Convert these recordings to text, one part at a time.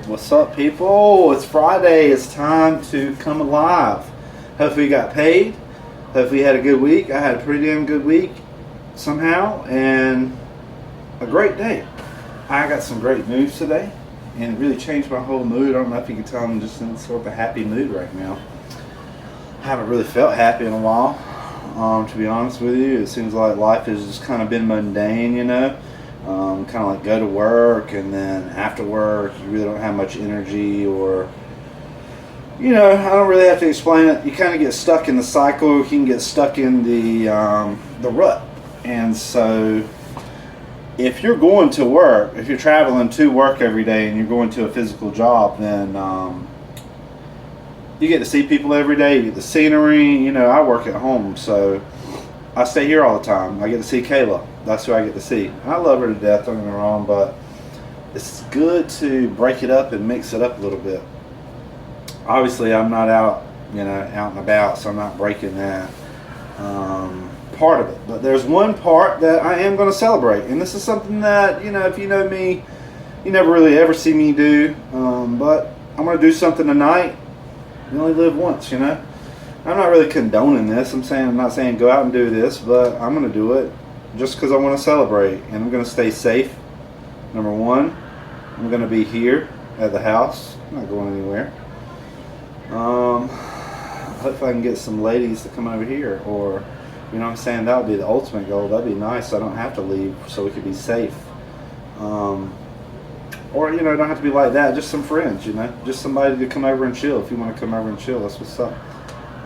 What's up, people? It's Friday. It's time to come alive. Hopefully you got paid. Hopefully you had a good week. I had a pretty damn good week somehow, and a great day. I got some great news today, and it really changed my whole mood. I don't know if you can tell I'm just in sort of a happy mood right now. I haven't really felt happy in a while, to be honest with you. It seems like life has just kind of been mundane, you know. Kind of like go to work, and then after work you really don't have much energy, or I don't really have to explain it. You kind of get stuck in the cycle. You can get stuck in the rut. And so if you're going to work, if you're traveling to work every day and you're going to a physical job, then you get to see people every day. You get the scenery. I work at home, so I stay here all the time. I get to see Kayla. That's who I get to see. I love her to death, don't get me wrong, but it's good to break it up and mix it up a little bit. Obviously, I'm not out and about, so I'm not breaking that part of it. But there's one part that I am going to celebrate, and this is something that, if you know me, you never really ever see me do. But I'm going to do something tonight. You only live once, I'm not really condoning this. I'm not saying go out and do this, but I'm going to do it just because I want to celebrate, and I'm going to stay safe. Number one, I'm going to be here at the house. I'm not going anywhere. Hopefully I can get some ladies to come over here, or that would be the ultimate goal. That'd be nice, so I don't have to leave, so we could be safe. Or it don't have to be like that, just some friends, just somebody to come over and chill. If you want to come over and chill, that's what's up.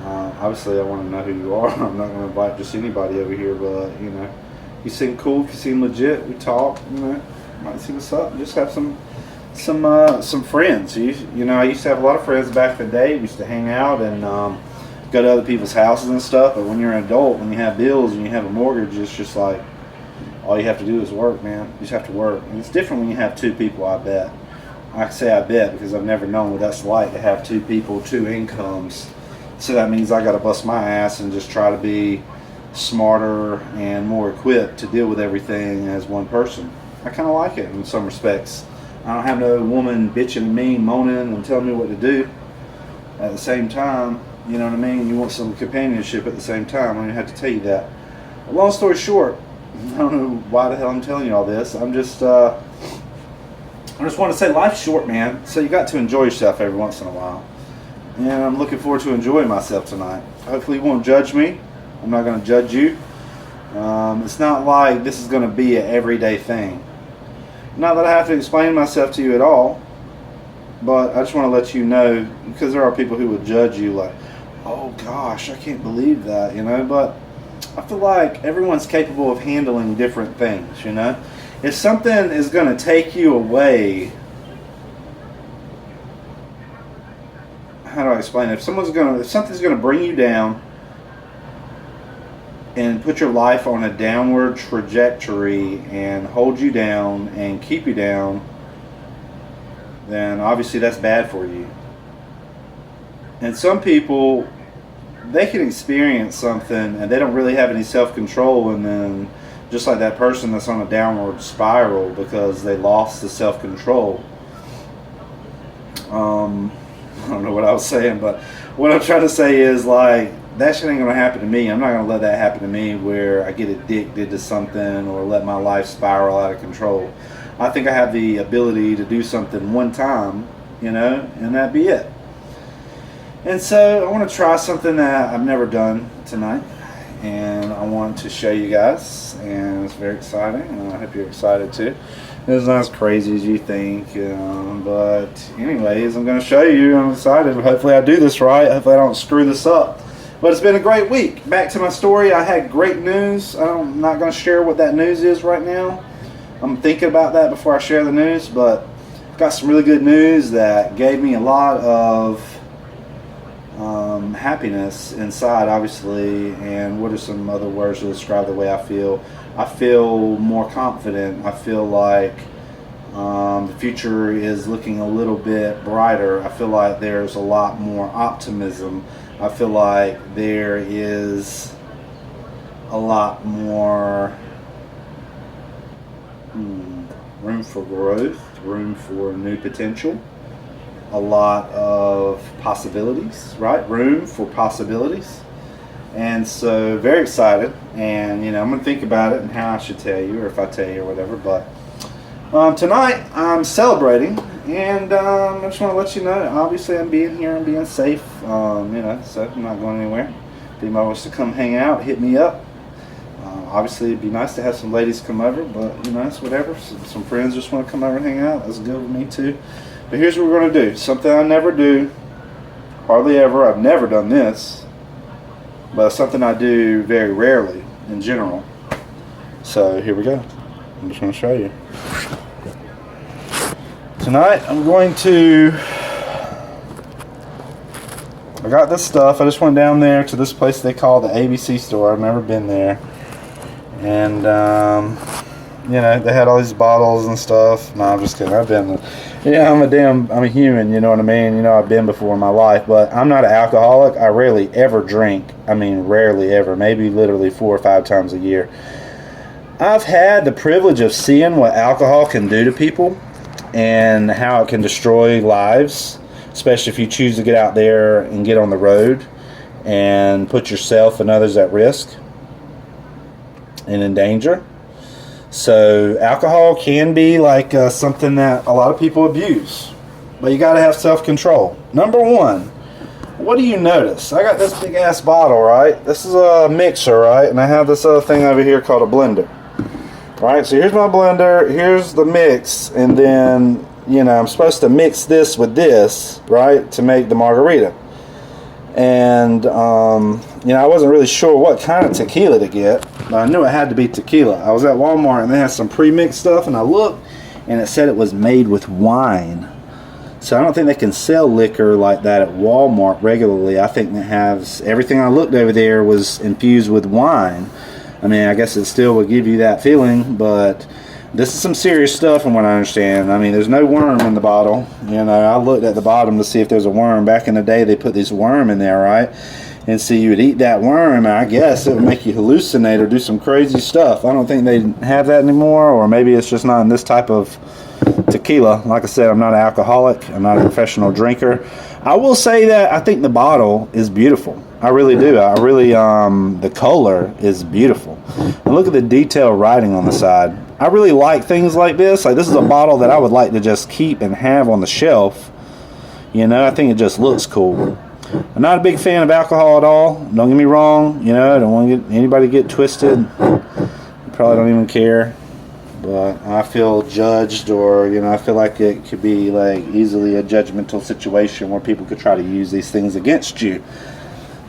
Obviously I want to know who you are. I'm not going to invite just anybody over here, but you seem cool, if you seem legit, we talk, might see what's up, just have some friends. I used to have a lot of friends back in the day. We used to hang out and go to other people's houses and stuff, but when you're an adult, when you have bills and you have a mortgage, it's just like all you have to do is work, man. You just have to work. And it's different when you have two people, I bet. I say I bet because I've never known what that's like to have two people, two incomes. So that means I got to bust my ass and just try to be smarter and more equipped to deal with everything as one person. I kind of like it in some respects. I don't have no woman bitching at me, moaning, and telling me what to do. At the same time, you know what I mean? You want some companionship at the same time. I don't even have to tell you that. But long story short, I don't know why the hell I'm telling you all this. I just want to say life's short, man. So you got to enjoy yourself every once in a while. And I'm looking forward to enjoying myself tonight. Hopefully you won't judge me. I'm not going to judge you. It's not like this is going to be an everyday thing. Not that I have to explain myself to you at all, but I just want to let you know, because there are people who would judge you like, oh gosh, I can't believe that, but I feel like everyone's capable of handling different things, If something is going to take you away, how do I explain it? If something's going to bring you down and put your life on a downward trajectory and hold you down and keep you down, then obviously that's bad for you. And some people, they can experience something and they don't really have any self-control, and then just like that person that's on a downward spiral because they lost the self-control. I don't know what I was saying, but what I'm trying to say is, like, that shit ain't gonna happen to me. I'm not gonna let that happen to me where I get addicted to something or let my life spiral out of control. I think I have the ability to do something one time, and that'd be it. And so I want to try something that I've never done tonight, and I want to show you guys, and it's very exciting, and I hope you're excited too. It's not as crazy as you think, but anyways, I'm going to show you. I'm excited. Hopefully I do this right. Hopefully I don't screw this up. But it's been a great week. Back to my story. I had great news. I'm not going to share what that news is right now. I'm thinking about that before I share the news, but got some really good news that gave me a lot of happiness inside, obviously. And what are some other words to describe the way I feel? I feel more confident. I feel like the future is looking a little bit brighter. I feel like there's a lot more optimism. I feel like there is a lot more room for growth, room for new potential. a lot of possibilities, right? Room for possibilities. And so very excited, and you know, I'm gonna think about it and how I should tell you, or if I tell you or whatever. But tonight I'm celebrating, and I just want to let you know, obviously I'm being here and being safe, you know, so I'm not going anywhere. If anybody wants to come hang out, hit me up. Obviously it'd be nice to have some ladies come over, but you know, it's whatever. Some friends just want to come over and hang out, that's good with me too. But here's what we're going to do, something I never do, hardly ever. I've never done this, but something I do very rarely in general. So here we go. I'm just going to show you. Tonight I'm going to, I got this stuff. I just went down there to this place they call the ABC store. I've never been there. And you know, they had all these bottles and stuff. No, I'm just kidding. I've been, yeah, I'm a human, you know what I mean? You know, I've been before in my life, but I'm not an alcoholic. I rarely ever drink. I mean, rarely ever. Maybe literally 4 or 5 times a year. I've had the privilege of seeing what alcohol can do to people and how it can destroy lives, especially if you choose to get out there and get on the road and put yourself and others at risk and in danger. So alcohol can be like something that a lot of people abuse, but you got to have self-control. Number one, what do you notice? I got this big ass bottle, right? This is a mixer, right? And I have this other thing over here called a blender. Right, so here's my blender, here's the mix, and then, you know, I'm supposed to mix this with this, right, to make the margarita. And, you know, I wasn't really sure what kind of tequila to get, but I knew it had to be tequila. I was at Walmart and they had some pre-mixed stuff, and I looked, and it said it was made with wine. So I don't think they can sell liquor like that at Walmart regularly. I think it has, everything I looked over there was infused with wine. I mean, I guess it still would give you that feeling, but this is some serious stuff from what I understand. I mean, there's no worm in the bottle. You know, I looked at the bottom to see if there's a worm. Back in the day, they put this worm in there, right? And so you would eat that worm, and I guess it would make you hallucinate or do some crazy stuff. I don't think they have that anymore, or maybe it's just not in this type of tequila. Like I said, I'm not an alcoholic. I'm not a professional drinker. I will say that I think the bottle is beautiful. I really do. I really, the color is beautiful. And look at the detailed writing on the side. I really like things like this. Like, this is a bottle that I would like to just keep and have on the shelf. You know, I think it just looks cool. I'm not a big fan of alcohol at all. Don't get me wrong. You know, I don't want to get anybody to get twisted. Probably don't even care. But I feel judged, or, you know, I feel like it could be like easily a judgmental situation where people could try to use these things against you.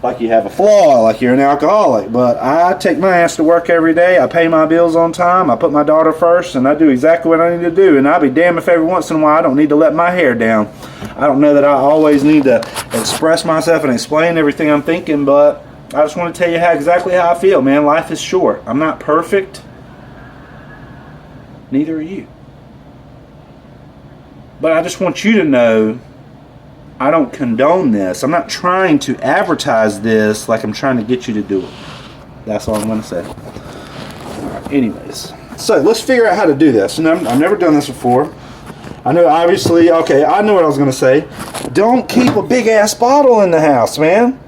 Like you have a flaw, like you're an alcoholic. But I take my ass to work every day. I pay my bills on time. I put my daughter first, and I do exactly what I need to do. And I'll be damned if every once in a while I don't need to let my hair down. I don't know that I always need to express myself and explain everything I'm thinking, but I just want to tell you exactly how I feel, man. Life is short. I'm not perfect. Neither are you. But I just want you to know I don't condone this. I'm not trying to advertise this like I'm trying to get you to do it. That's all I'm going to say. Alright, anyways. So let's figure out how to do this. I've never done this before. I know, obviously, okay, I know what I was going to say. Don't keep a big ass bottle in the house, man.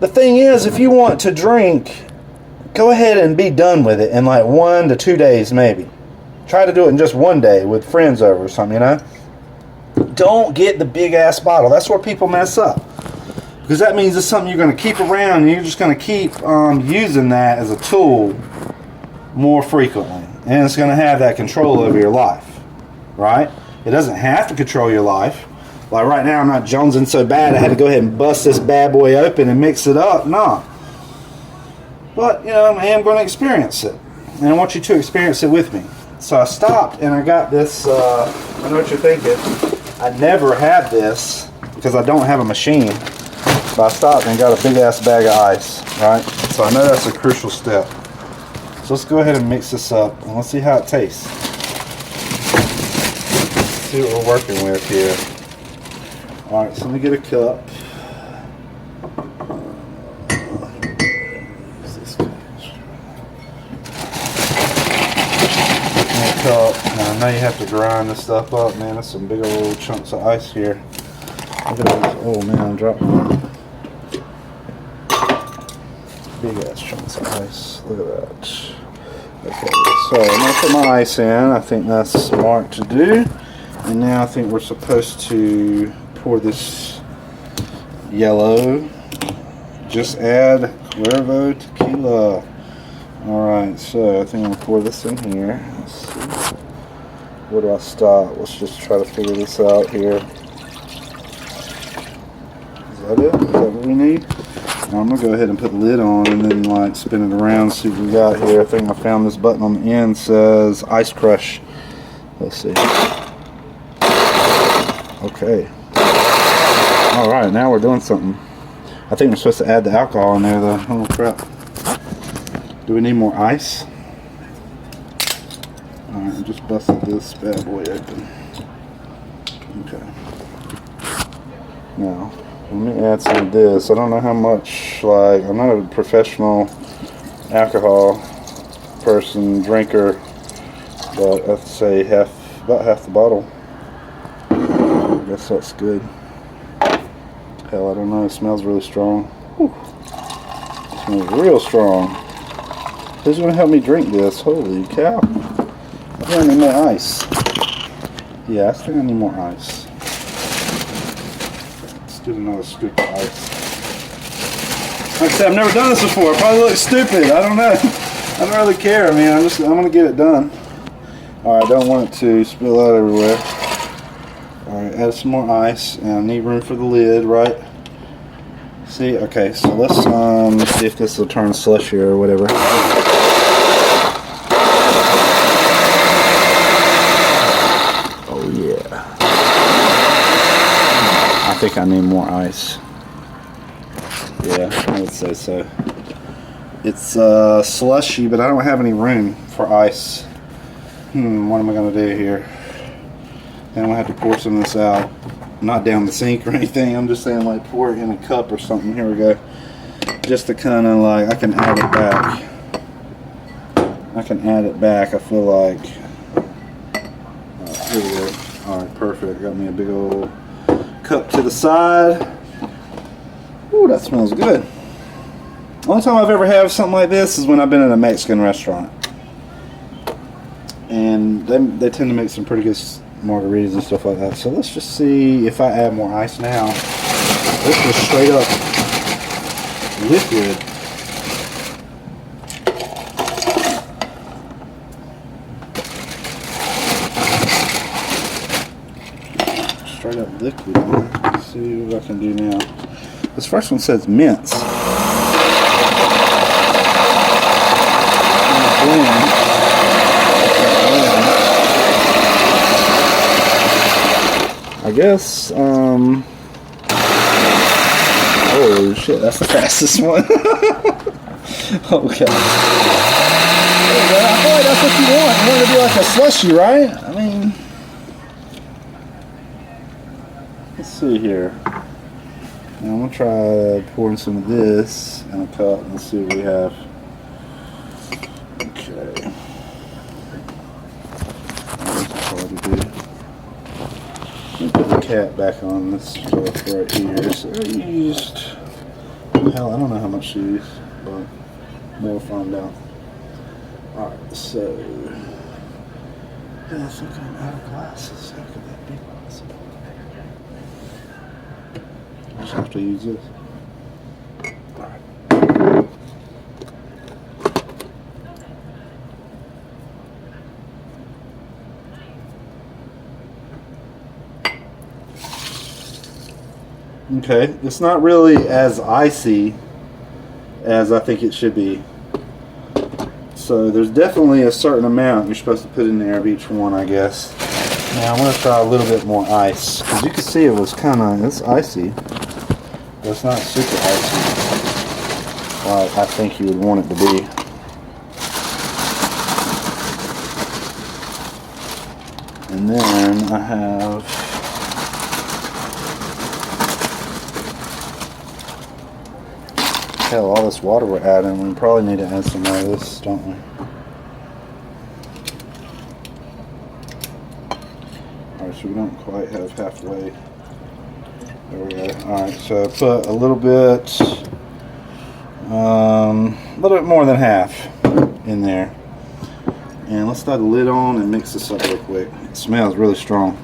The thing is, if you want to drink, go ahead and be done with it in like 1 to 2 days maybe. Try to do it in just 1 day with friends over or something, you know. Don't get the big ass bottle. That's where people mess up, because that means it's something you're going to keep around, and you're just going to keep using that as a tool more frequently, and it's going to have that control over your life, right? It doesn't have to control your life. Like right now, I'm not jonesing so bad I had to go ahead and bust this bad boy open and mix it up. No. But, you know, I am going to experience it, and I want you to experience it with me. So I stopped and I got this, I know what you're thinking. I never had this because I don't have a machine. But I stopped and got a big ass bag of ice, right? So I know that's a crucial step. So let's go ahead and mix this up and let's see how it tastes. Let's see what we're working with here. Alright, so let me get a cup. Cup, and I now you have to grind this stuff up, man. That's some big old chunks of ice here. Look at those. Oh man, I'm dropping big ass chunks of ice. Look at that. Okay, so I'm gonna put my ice in. I think that's smart to do. And now I think we're supposed to pour this yellow. Just add Cuervo tequila. Alright, so I think I'm gonna pour this in here. Let's see. Where do I stop? Let's just try to figure this out here. Is that it? Is that what we need? Now I'm gonna go ahead and put the lid on and then like spin it around, see what we got here. I think I found this button on the end, says ice crush. Let's see. Okay. Alright, now we're doing something. I think we're supposed to add the alcohol in there though. Oh crap. Do we need more ice? Alright, I just busted this bad boy open. Okay. Now, let me add some of this. I don't know how much, like, I'm not a professional alcohol person, drinker, but I'd say about half the bottle. I guess that's good. Hell, I don't know. It smells really strong. Whew. It smells real strong. Who's going to help me drink this? Holy cow. I think I need more ice. Yeah, I think I need more ice. Let's do another scoop of ice. Like I said, I've never done this before. I probably look stupid. I don't know. I don't really care. I mean, I'm going to get it done. Alright, I don't want it to spill out everywhere. Alright, add some more ice, and I need room for the lid, right? See, okay, so let's see if this will turn slushy or whatever. Oh yeah. I think I need more ice. Yeah, I would say so. It's slushy, but I don't have any room for ice. What am I going to do here? And I'm going to have to pour some of this out. Not down the sink or anything. I'm just saying like pour it in a cup or something. Here we go. Just to kind of like, I can add it back. I can add it back, I feel like. Here we go. Alright, perfect. Got me a big old cup to the side. Ooh, that smells good. Only time I've ever had something like this is when I've been in a Mexican restaurant. And they tend to make some pretty good margaritas and stuff like that. So let's just see if I add more ice now. This is straight up liquid. Straight up liquid. Let's see what I can do now. This first one says mints. I guess, oh shit, that's the fastest one. Okay. I feel like that's what you want. You want it to be like a slushy, right? I mean, let's see here. Now I'm going to try pouring some of this in a cup and see what we have. Okay. That's hard to do. Let me put the cap back on this stuff right here. So I used, hell, I don't know how much to use, but we'll find out. Alright, so, yeah, I think I'm out of glasses. How could that be possible? I just have to use this. Alright. Okay, it's not really as icy as I think it should be. So there's definitely a certain amount you're supposed to put in there of each one, I guess. Now I'm going to try a little bit more ice. Because you can see it was kind of, it's icy. But it's not super icy like I think you would want it to be. And then I have hell, all this water we're adding, we probably need to add some more of this, don't we? so we don't quite have halfway. There we go. Alright, so put a little bit more than half in there. And let's throw the lid on and mix this up real quick. It smells really strong.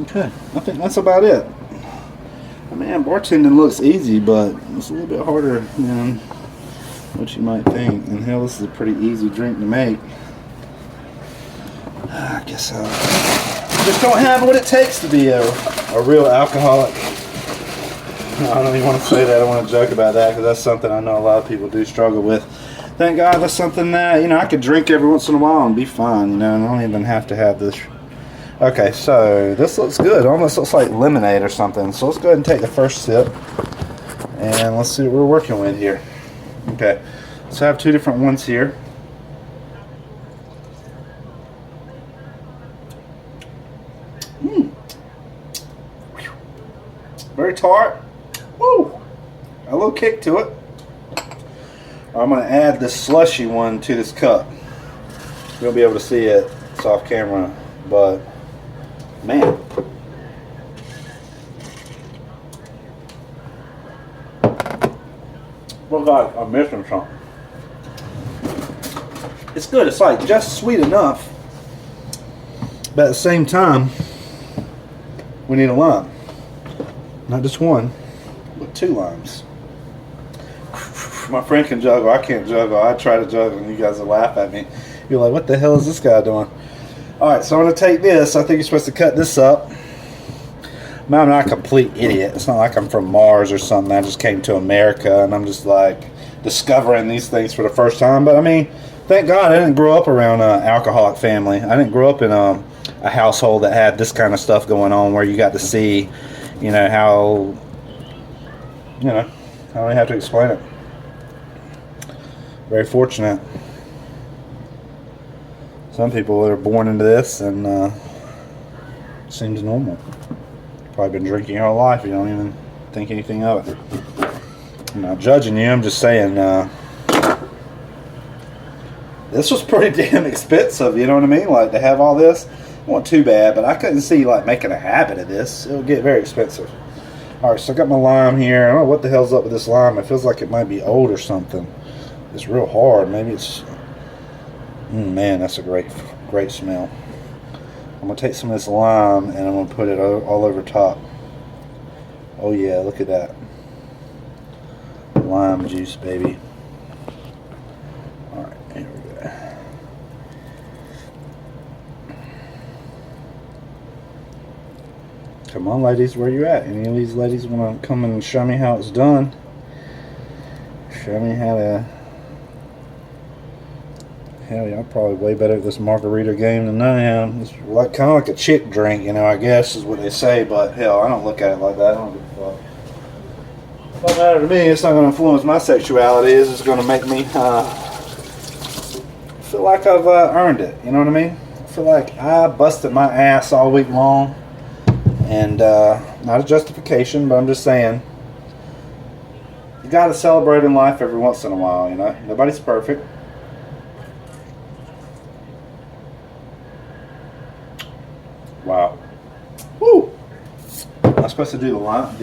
Okay, I think that's about it. Man, bartending looks easy, but it's a little bit harder than what you might think. And hell, this is a pretty easy drink to make. I guess I just don't have what it takes to be a real alcoholic. No, I don't even want to say that. I don't want to joke about that because that's something I know a lot of people do struggle with. Thank God that's something that, you know, I could drink every once in a while and be fine, you know, and I don't even have to have this. Okay, so this looks good. It almost looks like lemonade or something. So let's go ahead and take the first sip and let's see what we're working with here. Okay, so I have two different ones here. Very tart. Woo! A little kick to it. I'm going to add this slushy one to this cup. You'll be able to see it. It's off camera, but man. Well, God, I'm missing something. It's good. It's like just sweet enough, but at the same time, we need a lime. Not just one, but two limes. My friend can juggle. I can't juggle. I try to juggle, and you guys will laugh at me. You're like, what the hell is this guy doing? Alright, so I'm going to take this. I think you're supposed to cut this up. Now, I'm not a complete idiot. It's not like I'm from Mars or something. I just came to America, and I'm just like discovering these things for the first time. But I mean, thank God I didn't grow up around an alcoholic family. I didn't grow up in a household that had this kind of stuff going on where you got to see, you know, how, you know, I don't even have to explain it. Very fortunate. Some people are born into this and seems normal. Probably been drinking your whole life. You don't even think anything of it. I'm not judging you. I'm just saying this was pretty damn expensive. You know what I mean? Like to have all this. It wasn't too bad, but I couldn't see like making a habit of this. It'll get very expensive. All right, so I got my lime here. I don't know what the hell's up with this lime. It feels like it might be old or something. It's real hard. Maybe it's. Man, that's a great smell. I'm going to take some of this lime and I'm going to put it all over top. Oh yeah, look at that. Lime juice, baby. Alright, here we go. Come on, ladies, where you at? Any of these ladies want to come and show me how it's done? Show me how to... Hell yeah, I'm probably way better at this margarita game than I am. It's like kind of like a chick drink, you know, I guess is what they say, but hell, I don't look at it like that. I don't give a fuck. It don't matter to me. It's not going to influence my sexuality. It's just going to make me feel like I've earned it. You know what I mean? I feel like I busted my ass all week long. And not a justification, but I'm just saying, you got to celebrate in life every once in a while, you know? Nobody's perfect. Wow. Woo! I'm supposed to do I'm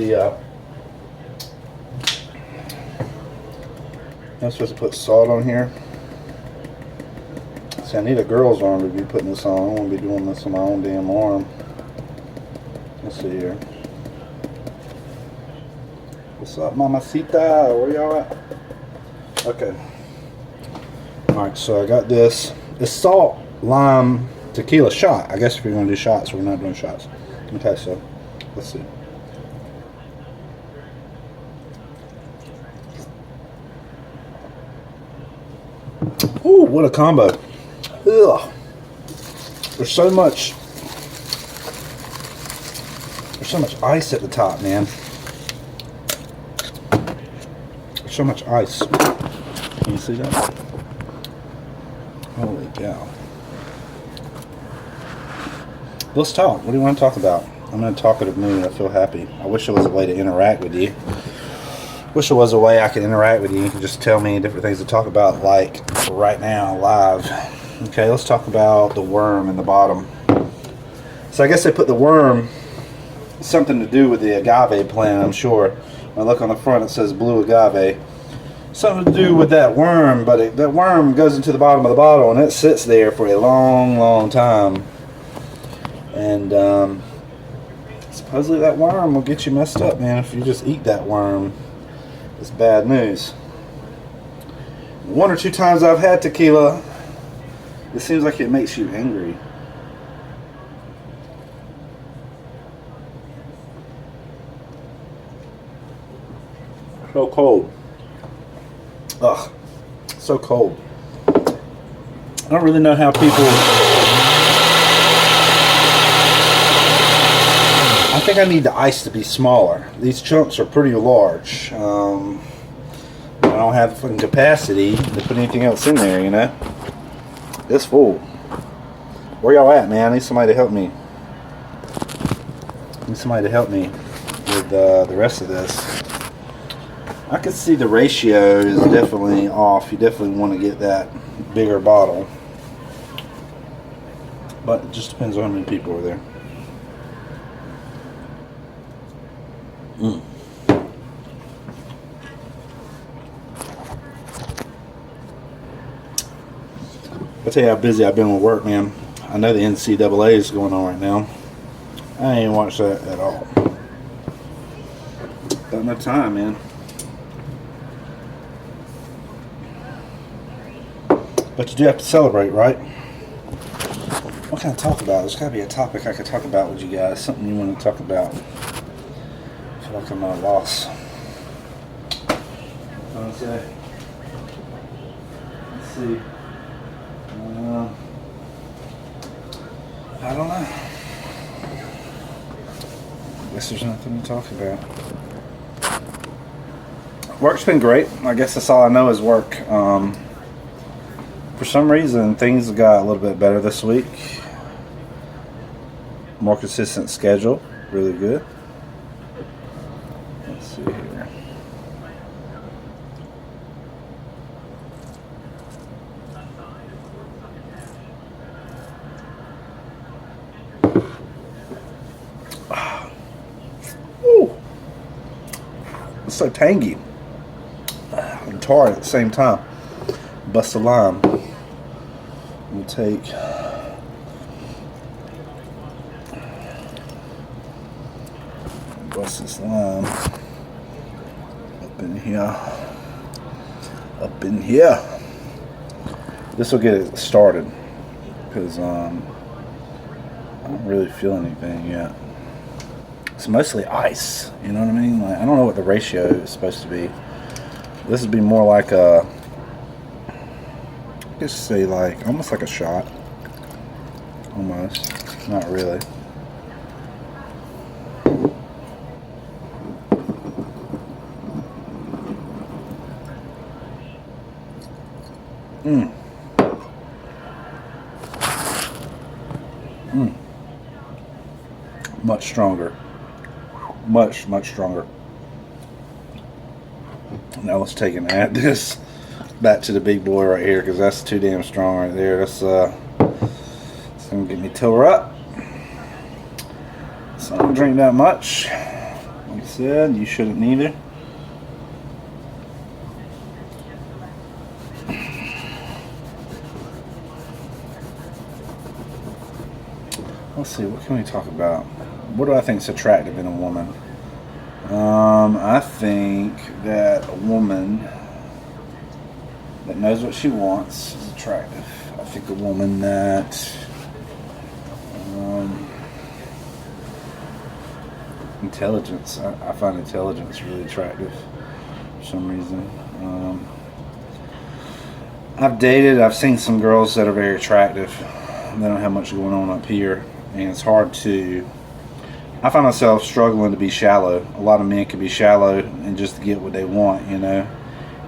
supposed to put salt on here. See, I need a girl's arm to be putting this on. I don't want to be doing this on my own damn arm. Let's see here. What's up, mamacita? Where y'all at? Okay. Alright, so I got this. It's salt, lime, tequila shot. I guess if you're going to do shots, we're not doing shots. Okay, so let's see. Ooh, what a combo. Ugh. There's so much ice at the top, man. There's so much ice. Can you see that? Holy cow. Let's talk. What do you want to talk about? I'm in a talkative mood. I feel happy. I wish there was a way to interact with you. Wish there was a way I could interact with you. You can just tell me different things to talk about, like right now, live. Okay, let's talk about the worm in the bottom. So I guess they put the worm, something to do with the agave plant, I'm sure. When I look on the front, it says blue agave. Something to do with that worm, but that worm goes into the bottom of the bottle, and it sits there for a long, long time. And supposedly that worm will get you messed up, man. If you just eat that worm, it's bad news. 1 or 2 times I've had tequila, it seems like it makes you angry. So cold. Ugh, so cold. I don't really know how people... I think I need the ice to be smaller. These chunks are pretty large. I don't have the fucking capacity to put anything else in there, you know? It's full. Where y'all at, man? I need somebody to help me. I need somebody to help me with the rest of this. I can see the ratio is definitely off. You definitely want to get that bigger bottle. But it just depends on how many people are there. I'll tell you how busy I've been with work, man. I know the NCAA is going on right now. I ain't watched that at all. Got no time, man. But you do have to celebrate, right? What can I talk about? There's got to be a topic I could talk about with you guys. Something you want to talk about. I feel like I'm at a loss. Okay. Let's see. I don't know. I guess there's nothing to talk about. Work's been great. I guess that's all I know is work. For some reason, things got a little bit better this week. More consistent schedule. Really good. Let's see here. Ooh. It's so tangy and tart at the same time. Bust a lime. We'll take bust this lime up in here. Up in here. This will get it started because I don't really feel anything yet. It's mostly ice. You know what I mean? Like, I don't know what the ratio is supposed to be. This would be more like a, just say like almost like a shot. Almost. Not really. Much stronger. Much stronger. Now let's take and add this back to the big boy right here, because that's too damn strong right there. That's it's gonna get me tore up. So I don't drink that much. Like I said, you shouldn't either. Let's see, what can we talk about? What do I think is attractive in a woman? I think that a woman that knows what she wants is attractive. I think a woman that intelligence. I find intelligence really attractive for some reason. I've seen some girls that are very attractive. They don't have much going on up here, and it's hard to. I find myself struggling to be shallow. A lot of men can be shallow and just get what they want, you know.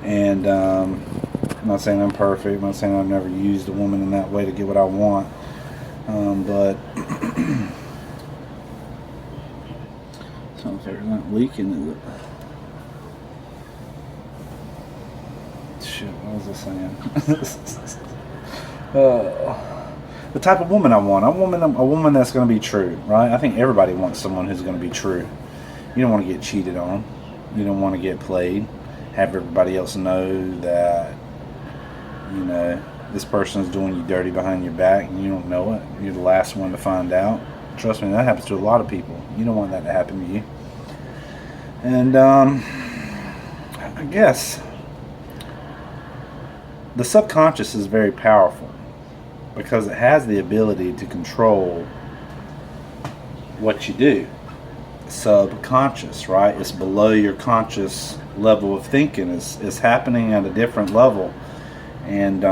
And I'm not saying I'm perfect. I'm not saying I've never used a woman in that way to get what I want. But something's not leaking, is it? shit, what was I saying? The type of woman I want. A woman that's going to be true, right? I think everybody wants someone who's going to be true. You don't want to get cheated on. You don't want to get played. Have everybody else know that, you know, this person is doing you dirty behind your back and you don't know it. You're the last one to find out. Trust me, that happens to a lot of people. You don't want that to happen to you. And I guess the subconscious is very powerful because it has the ability to control what you do. Subconscious, right? It's below your conscious level of thinking. It's happening at a different level. And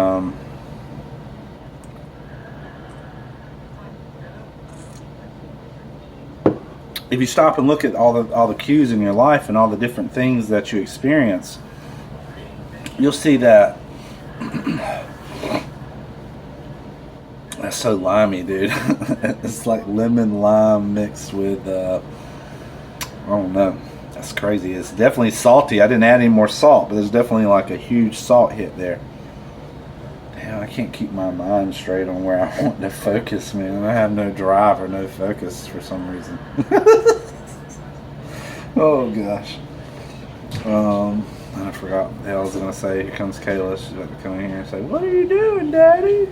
if you stop and look at all the cues in your life and all the different things that you experience, you'll see that that's so limey, dude. It's like lemon lime mixed with I don't know. That's crazy. It's definitely salty. I didn't add any more salt, but there's definitely like a huge salt hit there. Damn, I can't keep my mind straight on where I want to focus, man. I have no drive or no focus for some reason. Oh gosh. I forgot what the hell I was gonna say. Here comes Kayla. She's about to come in here and say, "What are you doing, Daddy?"